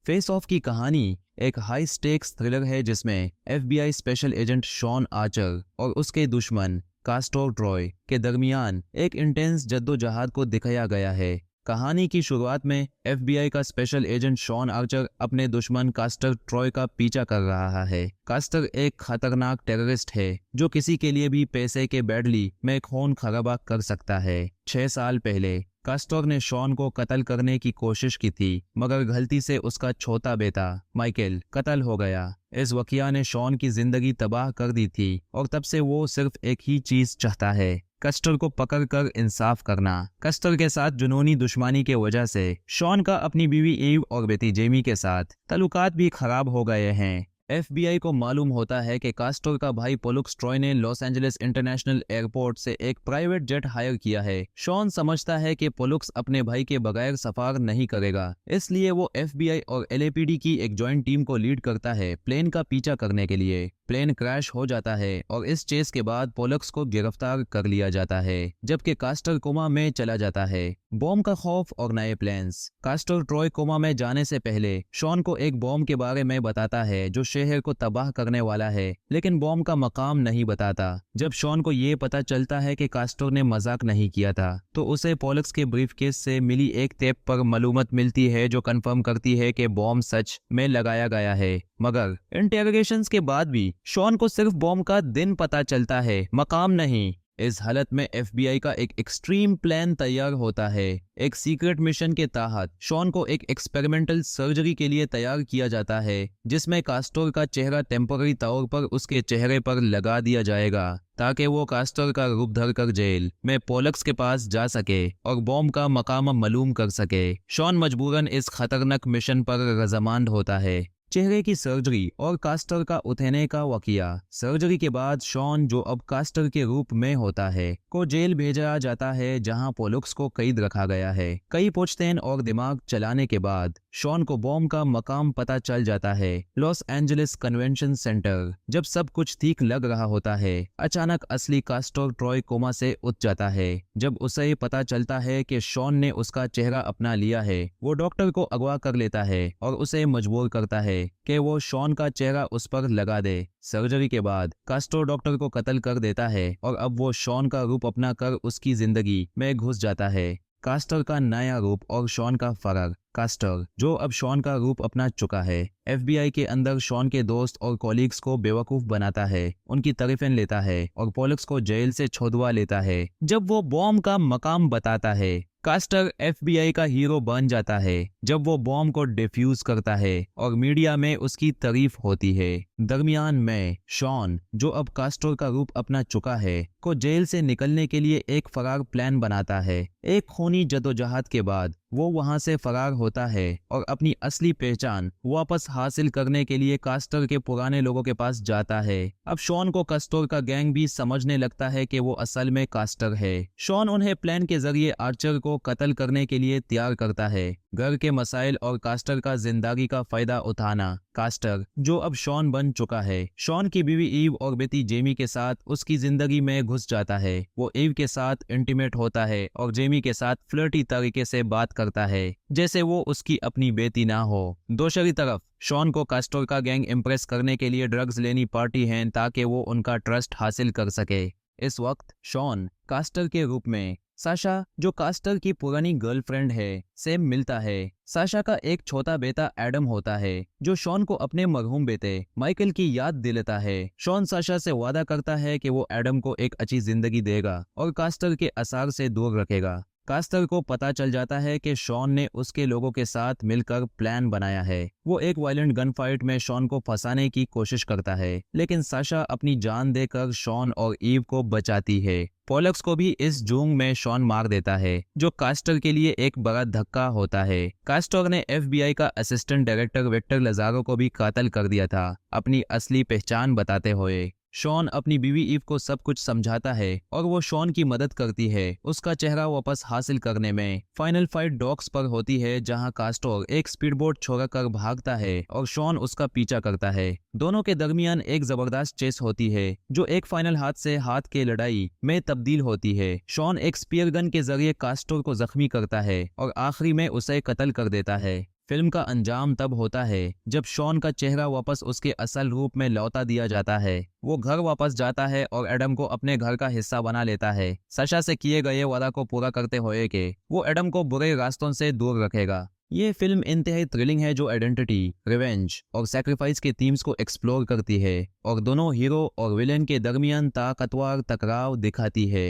Face of की कहानी एक हाई स्टेक्स थ्रिलर है जिसमें FBI special agent Shawn Archer और उसके दुश्मन कास्टर ट्रॉय के दरमियान एक इंटेंस जद्दोजहद को दिखाया गया है। कहानी की शुरुआत में एफबीआई का स्पेशल एजेंट शॉन आर्चर अपने दुश्मन कास्टर ट्रॉय का पीछा कर रहा है। कास्टर एक खतरनाक टेररिस्ट है जो किसी के लिए भी पैसे के बैडली में खून खराबा कर सकता है। 6 साल पहले कास्टर ने शॉन को कत्ल करने की कोशिश की थी, मगर गलती से उसका छोटा बेटा माइकल कत्ल हो गया। इस वाकया ने शॉन की जिंदगी तबाह कर दी थी और तब से वो सिर्फ एक ही चीज चाहता है, कास्टर को पकड़कर इंसाफ करना। कास्टर के साथ जुनूनी दुश्मनी के वजह से शॉन का अपनी बीवी ईव और बेटी जेमी के साथ ताल्लुकात भी खराब हो गए हैं। एफबीआई को मालूम होता है कि कास्टर का भाई पोलक्स ट्रॉय ने लॉस एंजलिस इंटरनेशनल एयरपोर्ट से एक प्राइवेट जेट हायर किया है। शॉन समझता है कि पोलक्स अपने भाई के बगैर सफर नहीं करेगा, इसलिए वो एफबीआई और एलएपीडी की एक जॉइंट टीम को लीड करता है प्लेन का पीछा करने के लिए। प्लेन क्रैश हो जाता है और इस चेस के बाद पोलक्स को गिरफ्तार कर लिया जाता है, जबकि कास्टर कोमा में चला जाता है। बॉम्ब का खौफ और नए प्लान्स। कास्टर ट्रॉय कोमा में जाने से पहले शॉन को एक बॉम्ब के बारे में बताता है जो शहर को तबाह करने वाला है, लेकिन बॉम्ब का मकाम नहीं बताता। जब शॉन को ये पता चलता है कि कास्टर ने मजाक नहीं किया था, तो उसे पोलक्स के ब्रीफकेस से मिली एक टेप पर मालूमात मिलती है जो कंफर्म करती है कि बॉम्ब सच में लगाया गया है। मगर इंटेरोगेशंस के बाद भी शॉन को सिर्फ बॉम्ब का दिन पता चलता है, मकाम नहीं। इस हालत में एफबीआई का एक एक्सट्रीम प्लान तैयार होता है। एक सीक्रेट मिशन के तहत शॉन को एक एक्सपेरिमेंटल सर्जरी के लिए तैयार किया जाता है, जिसमें कास्टर का चेहरा टेम्पररी तौर पर उसके चेहरे पर लगा दिया जाएगा ताकि वो कास्टर का रूप धरकर जेल में पोलक्स के पास जा सके और बॉम्ब का मकाम मालूम कर सके। शॉन मजबूरन इस खतरनाक मिशन पर रजामंद होता है। चेहरे की सर्जरी और कास्टर का उठने का वाकया। सर्जरी के बाद शॉन, जो अब कास्टर के रूप में होता है, को जेल भेजा जाता है जहां पोलक्स को कैद रखा गया है। कई पूछताछ और दिमाग चलाने के बाद शॉन को बॉम्ब का मकाम पता चल जाता है, लॉस एंजलिस कन्वेंशन सेंटर। जब सब कुछ ठीक लग रहा होता है, अचानक असली कास्टर ट्रॉय कोमा से उठ जाता है। जब उसे पता चलता है कि शॉन ने उसका चेहरा अपना लिया है, वो डॉक्टर को अगवा कर लेता है और उसे मजबूर करता है कि वो शॉन का चेहरा उस पर लगा दे। सर्जरी के बाद कास्टर डॉक्टर को कत्ल कर देता है और अब वो शॉन का रूप अपना कर उसकी जिंदगी में घुस जाता है। कास्टर का नया रूप और शॉन का फर्क। कास्टर, जो अब शॉन का रूप अपना चुका है, एफबीआई के अंदर शॉन के दोस्त और कॉलीग्स को बेवकूफ बनाता है, उनकी तारीफें लेता है और पोलक्स को जेल से छुड़वा लेता है। जब वो बॉम्ब का मकाम बताता है, कास्टर एफबीआई का हीरो बन जाता है। जब वो बॉम्ब को डिफ्यूज करता है और मीडिया में उसकी तारीफ होती है। दरमियान में शॉन, जो अब कास्टर का रूप अपना चुका है, को जेल से निकलने के लिए एक फरार प्लान बनाता है। एक खूनी जद्दोजहद के बाद वो वहां से फरार होता है और अपनी असली पहचान वापस हासिल करने के लिए कास्टर के पुराने लोगों के पास जाता है। अब शॉन को कास्टर का गैंग भी समझने लगता है कि वो असल में कास्टर है। शॉन उन्हें प्लान के जरिए आर्चर को कत्ल करने के लिए तैयार करता है। घर के मसाइल और कास्टर का जिंदगी का फायदा उठाना। कास्टर, जो अब शॉन बन चुका है, शॉन की बीवी ईव और बेटी जेमी के साथ उसकी जिंदगी में घुस जाता है। वो ईव के साथ इंटीमेट होता है और जेमी के साथ फ्लर्टी तरीके से बात करता है, जैसे वो उसकी अपनी बेटी ना हो। दूसरी तरफ शॉन को कास्टर का गैंग इम्प्रेस करने के लिए ड्रग्स लेनी पड़ती हैं ताकि वो उनका ट्रस्ट हासिल कर सके। इस वक्त शॉन कास्टर के रूप में साशा, जो कास्टर की पुरानी गर्लफ्रेंड है, से मिलता है। साशा का एक छोटा बेटा एडम होता है, जो शॉन को अपने मरहूम बेटे माइकल की याद दिलाता है। शॉन साशा से वादा करता है कि वो एडम को एक अच्छी जिंदगी देगा और कास्टर के असर से दूर रखेगा। कास्टर को पता चल जाता है कि शॉन ने उसके लोगों के साथ मिलकर प्लान बनाया है। वो एक वायलेंट गन फाइट में शॉन को फंसाने की कोशिश करता है, लेकिन साशा अपनी जान देकर शॉन और ईव को बचाती है। पोलक्स को भी इस जंग में शॉन मार देता है, जो कास्टर के लिए एक बड़ा धक्का होता है। कास्टर ने एफबीआई का असिस्टेंट डायरेक्टर विक्टर लजारो को भी कातल कर दिया था, अपनी असली पहचान बताते हुए। शॉन अपनी बीवी ईव को सब कुछ समझाता है और वो शॉन की मदद करती है उसका चेहरा वापस हासिल करने में। फाइनल फाइट डॉक्स पर होती है, जहां कास्टर एक स्पीडबोट छोड़कर भागता है और शॉन उसका पीछा करता है। दोनों के दरमियान एक जबरदस्त चेस होती है, जो एक फाइनल हाथ से हाथ के लड़ाई में तब्दील होती है। शॉन एक स्पीयर गन के जरिए कास्टर को जख्मी करता है और आखिरी में उसे कत्ल कर देता है। फिल्म का अंजाम तब होता है जब शॉन का चेहरा वापस उसके असल रूप में लौटा दिया जाता है। वो घर वापस जाता है और एडम को अपने घर का हिस्सा बना लेता है, साशा से किए गए वादा को पूरा करते हुए कि वो एडम को बुरे रास्तों से दूर रखेगा। ये फिल्म इंतहाई थ्रिलिंग है जो आइडेंटिटी, रिवेंज और सैक्रिफाइस के थीम्स को एक्सप्लोर करती है और दोनों हीरो और विलेन के दरमियान ताकतवर टकराव दिखाती है।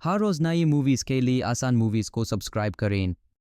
हर रोज नई मूवीज के लिए आसान मूवीज को सब्सक्राइब करें।